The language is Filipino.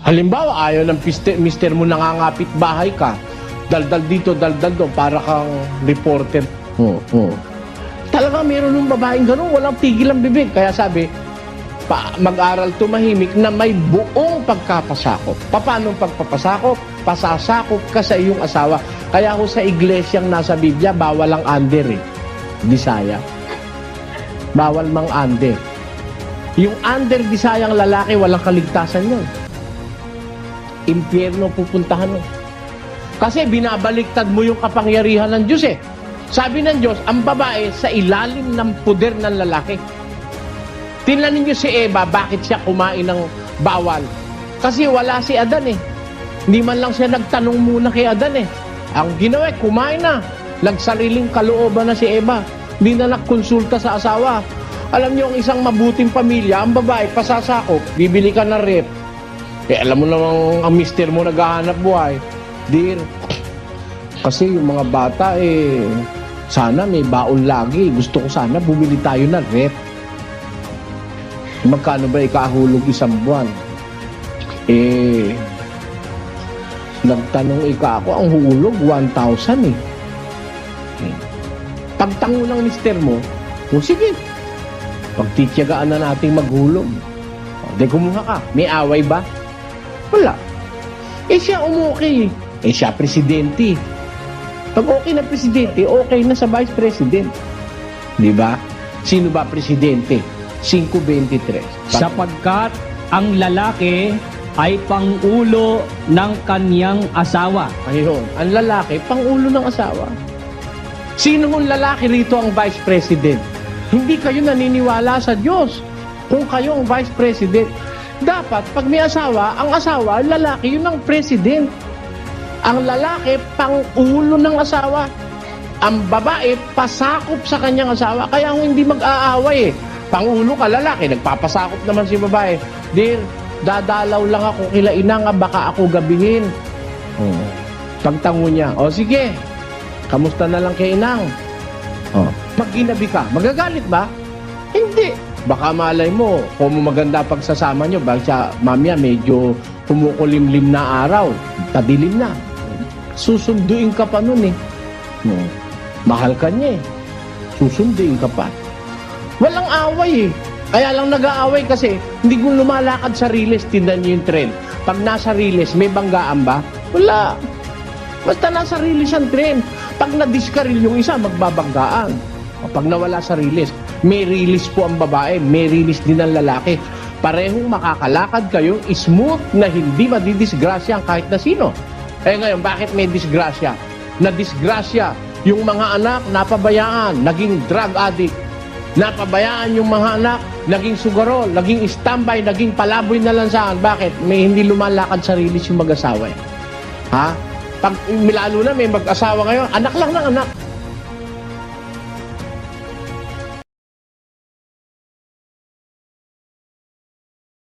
Halimbawa, ayaw ng mister mo nangangapit bahay ka, daldal dito, daldal doon, para kang reporter. Talaga meron ng babaeng gano'n, walang tigil ang bibig. Kaya sabi, mag-aral tumahimik na may buong pagkapasakop. Paano pagpapasakop? Pasasakop ka sa iyong asawa. Kaya ako sa iglesyang nasa Biblia, bawal ang under eh. Bisaya. Bawal mang under. Yung under Bisayang lalaki, walang kaligtasan yun. Impyerno pupuntahan mo. Kasi binabaliktad mo yung kapangyarihan ng Diyos eh. Sabi ng Diyos, ang babae sa ilalim ng puder ng lalaki. Tingnan ninyo si Eva, bakit siya kumain ng bawal? Kasi wala si Adan eh. Hindi man lang siya nagtanong muna kay Adan eh. Ang ginawa, kumain na. Nagsariling kalooban na si Eva. Hindi na nagkonsulta sa asawa. Alam niyo, ang isang mabuting pamilya, ang babae, pasasakop, bibili ka ng rep. Eh, alam mo namang ang mister mo naghahanap buhay. Dear, kasi yung mga bata eh, sana may baon lagi. Gusto ko sana bumili tayo ng rep. Magkano ba ikahulog isang buwan? Eh, nagtanong ako, ang hulog 1,000 eh. Pagtango ng mister mo, sige, pagtityagaan na nating maghulog. Di kumuha ka, may away ba? Wala. Eh siya umukay. Eh siya presidente. Pag okay na presidente, okay na sa vice president. Di ba? Sino ba presidente? 523. Sapagkat ang lalaki ay pangulo ng kanyang asawa. Ayun, ang lalaki, pangulo ng asawa. Sino mong lalaki rito ang vice president? Hindi kayo naniniwala sa Diyos. Kung kayo ang vice president, dapat pag may asawa, ang asawa, lalaki, yun ang president. Ang lalaki, pangulo ng asawa. Ang babae, pasakop sa kanyang asawa. Kaya hindi mag-aaway eh. Pangulo ka, lalaki, nagpapasakop naman si babae. Dear, dadalaw lang ako kila inang, baka ako gabihin. Pagtango niya, sige, kamusta na lang kay inang? Pag ginabi ka, magagalit ba? Hindi. Baka malay mo, kung maganda pagsasama nyo, baka mamaya medyo kumukulimlim na araw, tadilim na. Susunduin ka pa nun eh. Mahal ka niya eh. Susunduin ka pa. Walang away eh. Kaya lang nag-aaway kasi hindi ko lumalakad sa riles, tindan niyo yung trend. Pag nasa riles, may banggaan ba? Wala. Basta nasa riles ang trend. Pag na-discarril yung isa, magbabanggaan. Pag nawala sa riles, may rilis po ang babae, may rilis din ang lalaki. Parehong makakalakad kayo, smooth na hindi madidisgrasya kahit na sino. Eh ngayon, bakit may disgrasya? Na-disgrasya yung mga anak, napabayaan, naging drug addict. Napabayaan yung mga anak, naging sugarol, naging standby, naging palaboy na lansangan. Bakit? May hindi lumalakad sa rilis yung mag-asawa eh. Ha? Pag lalo na may mag-asawa ngayon, anak lang ng anak.